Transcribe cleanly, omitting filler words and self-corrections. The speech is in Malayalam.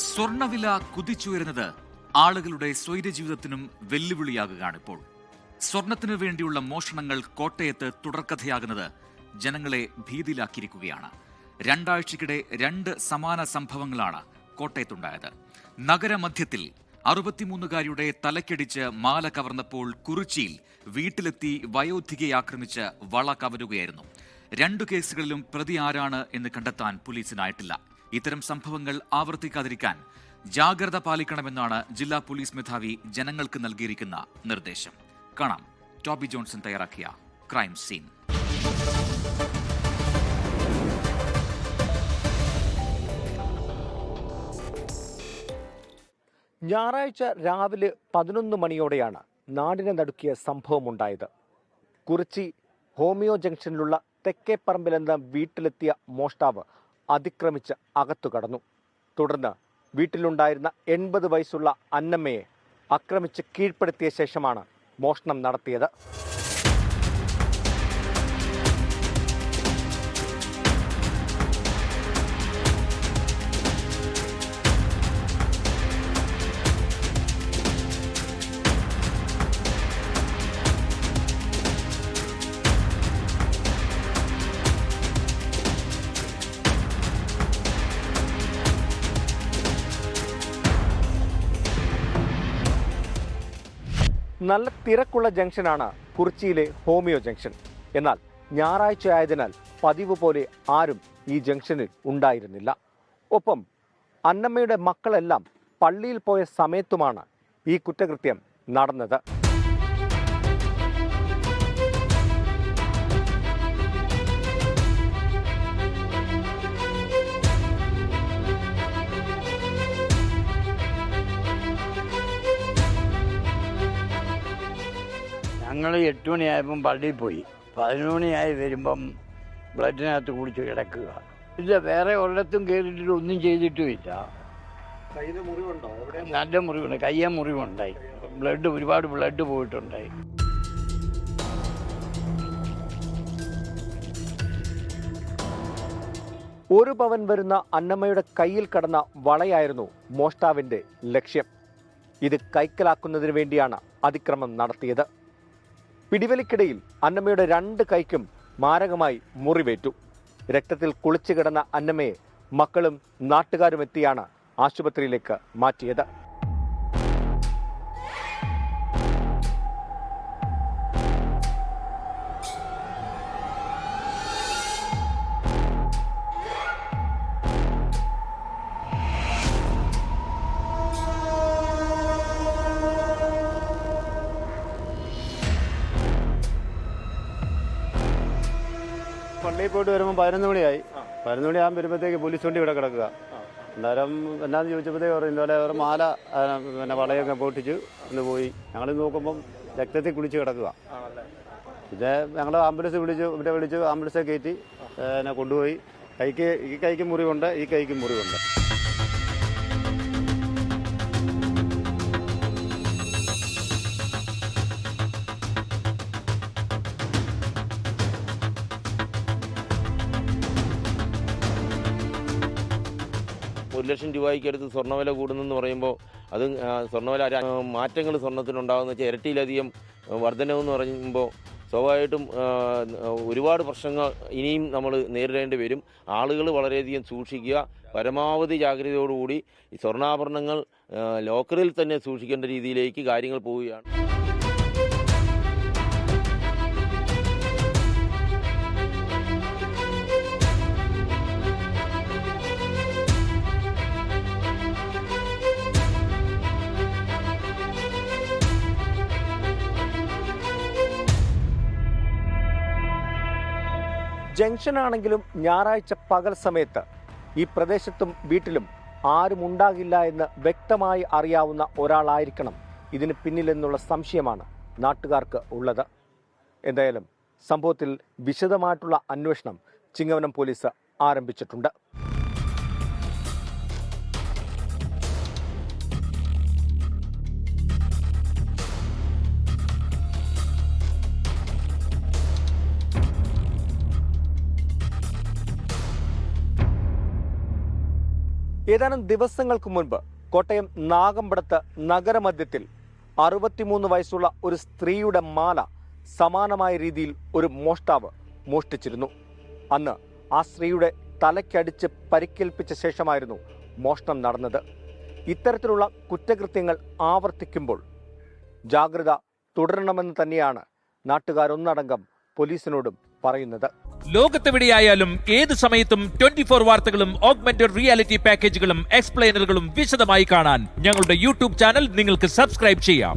സ്വർണ്ണവില കുതിച്ചുയരുന്നത് ആളുകളുടെ സ്വൈരജീവിതത്തിനും വെല്ലുവിളിയാകുകയാണിപ്പോൾ. സ്വർണത്തിനു വേണ്ടിയുള്ള മോഷണങ്ങൾ കോട്ടയത്ത് തുടർക്കഥയാകുന്നത് ജനങ്ങളെ ഭീതിയിലാക്കിയിരിക്കുകയാണ്. രണ്ടാഴ്ചക്കിടെ 2 സമാന സംഭവങ്ങളാണ് കോട്ടയത്തുണ്ടായത്. നഗരമധ്യത്തിൽ 63-കാരിയുടെ തലക്കടിച്ച് മാല കവർന്നപ്പോൾ കുറിച്ചിയിൽ വീട്ടിലെത്തി വയോധികയെ ആക്രമിച്ച് വള കവരുകയായിരുന്നു. 2 കേസുകളിലും പ്രതി ആരാണ് എന്ന് കണ്ടെത്താൻ പോലീസിനായിട്ടില്ല. ഇത്തരം സംഭവങ്ങൾ ആവർത്തിക്കാതിരിക്കാൻ ജാഗ്രത പാലിക്കണമെന്നാണ് ജില്ലാ പോലീസ് മേധാവി ജനങ്ങൾക്ക് നൽകിയിരിക്കുന്ന നിർദ്ദേശം. കാണാം ടോബി ജോൺസൺ തയ്യാറാക്കിയ ക്രൈം സീൻ. ഞായറാഴ്ച രാവിലെ 11 മണിയോടെയാണ് നാടിനെ നടുക്കിയ സംഭവമുണ്ടായത്. കുറിച്ചി ഹോമിയോ ജംഗ്ഷനിലുള്ള തെക്കേപ്പറമ്പിലെന്ന വീട്ടിലെത്തിയ മോഷ്ടാവ് അതിക്രമിച്ച് അകത്തു കടന്നു. തുടർന്ന് വീട്ടിലുണ്ടായിരുന്ന 80 വയസ്സുള്ള അന്നമ്മയെ ആക്രമിച്ച് കീഴ്പ്പെടുത്തിയ ശേഷമാണ് മോഷണം നടത്തിയത്. നല്ല തിരക്കുള്ള ജംഗ്ഷനാണ് കുറിച്ചിയിലെ ഹോമിയോ ജംഗ്ഷൻ. എന്നാൽ ഞായറാഴ്ച ആയതിനാൽ പതിവ് പോലെ ആരും ഈ ജംഗ്ഷനിൽ ഉണ്ടായിരുന്നില്ല. ഒപ്പം അന്നമ്മയുടെ മക്കളെല്ലാം പള്ളിയിൽ പോയ സമയത്തുമാണ് ഈ കുറ്റകൃത്യം നടന്നത്. ഞങ്ങൾ 8 മണിയായപ്പം പള്ളിയിൽ പോയി. 11 മണിയായി വരുമ്പം ബ്ലഡിനകത്ത് കുടിച്ച് കിടക്കുക. ഇല്ല, വേറെ ഒരിടത്തും കയറിയിട്ട് ഒന്നും ചെയ്തിട്ടുമില്ല. നല്ല മുറിവുണ്ട്, കയ്യ മുറിവുണ്ടായി, ഒരുപാട് ബ്ലഡ് പോയിട്ടുണ്ടായി. ഒരു പവൻ വരുന്ന അന്നമ്മയുടെ കയ്യിൽ കടന്ന വളയായിരുന്നു മോഷ്ടാവിന്റെ ലക്ഷ്യം. ഇത് കൈക്കലാക്കുന്നതിന് വേണ്ടിയാണ് അതിക്രമം നടത്തിയത്. പിടിവലിക്കിടയിൽ അന്നമ്മയുടെ 2 കൈക്കും മാരകമായി മുറിവേറ്റു. രക്തത്തിൽ കുളിച്ചു കിടന്ന അന്നമ്മയെ മക്കളും നാട്ടുകാരും എത്തിയാണ് ആശുപത്രിയിലേക്ക് മാറ്റിയത്. പള്ളിയിൽ പോയിട്ട് വരുമ്പോൾ 11 മണിയായി. 11 മണിയാകുമ്പോൾ വരുമ്പോഴത്തേക്ക് പോലീസ് വണ്ടി ഇവിടെ കിടക്കുക. അന്നേരം എന്നാന്ന് ചോദിച്ചപ്പോഴത്തേക്ക് പറയും ഇതുപോലെ ഒരു മാല വളയൊക്കെ പൊട്ടിച്ച് ഒന്ന് പോയി. ഞങ്ങൾ നോക്കുമ്പം രക്തത്തിൽ കുളിച്ച് കിടക്കുക. പിന്നെ ഞങ്ങൾ ആംബുലൻസ് വിളിച്ച് ആംബുലൻസെ കയറ്റി കൊണ്ടുപോയി. ഈ കൈക്ക് മുറിവുണ്ട്, ഈ കൈക്കും മുറിവുണ്ട്. ₹1,00,000 അടുത്ത് സ്വർണ്ണവില കൂടുന്നെന്ന് പറയുമ്പോൾ അത് സ്വർണ്ണവില മാറ്റങ്ങൾ സ്വർണ്ണത്തിനുണ്ടാകുന്ന വെച്ചാൽ ഇരട്ടിയിലധികം വർധനവെന്ന് പറയുമ്പോൾ സ്വാഭാവികമായിട്ടും ഒരുപാട് പ്രശ്നങ്ങൾ ഇനിയും നമ്മൾ നേരിടേണ്ടി വരും. ആളുകൾ വളരെയധികം സൂക്ഷിക്കുക, പരമാവധി ജാഗ്രതയോടുകൂടി ഈ സ്വർണ്ണാഭരണങ്ങൾ ലോക്കറിൽ തന്നെ സൂക്ഷിക്കേണ്ട രീതിയിലേക്ക് കാര്യങ്ങൾ പോവുകയാണ്. ജംഗ്ഷനാണെങ്കിലും ഞായറാഴ്ച പകൽ സമയത്ത് ഈ പ്രദേശത്തും വീട്ടിലും ആരും ഉണ്ടാകില്ല എന്ന് വ്യക്തമായി അറിയാവുന്ന ഒരാളായിരിക്കണം ഇതിന് പിന്നിലെന്നുള്ള സംശയമാണ് നാട്ടുകാർക്ക് ഉള്ളത്. എന്തായാലും സംഭവത്തിൽ വിശദമായിട്ടുള്ള അന്വേഷണം ചിങ്ങവനം പോലീസ് ആരംഭിച്ചിട്ടുണ്ട്. ഏതാനും ദിവസങ്ങൾക്ക് മുൻപ് കോട്ടയം നാഗമ്പടത്ത് നഗരമധ്യത്തിൽ 63 വയസ്സുള്ള ഒരു സ്ത്രീയുടെ മാല സമാനമായ രീതിയിൽ ഒരു മോഷ്ടാവ് മോഷ്ടിച്ചിരുന്നു. അന്ന് ആ സ്ത്രീയുടെ തലയ്ക്കടിച്ച് പരിക്കേൽപ്പിച്ച ശേഷമായിരുന്നു മോഷണം നടന്നത്. ഇത്തരത്തിലുള്ള കുറ്റകൃത്യങ്ങൾ ആവർത്തിക്കുമ്പോൾ ജാഗ്രത തുടരണമെന്ന് തന്നെയാണ് നാട്ടുകാരൊന്നടങ്കം പോലീസിനോടും പറയുന്നത്. ലോകത്തെവിടെയായാലും ഏത് സമയത്തും 24 വാർത്തകളും ഓഗ്മെന്റഡ് റിയാലിറ്റി പാക്കേജുകളും എക്സ്പ്ലെയിനറുകളും വിശദമായി കാണാൻ ഞങ്ങളുടെ യൂട്യൂബ് ചാനൽ നിങ്ങൾക്ക് സബ്സ്ക്രൈബ് ചെയ്യാം.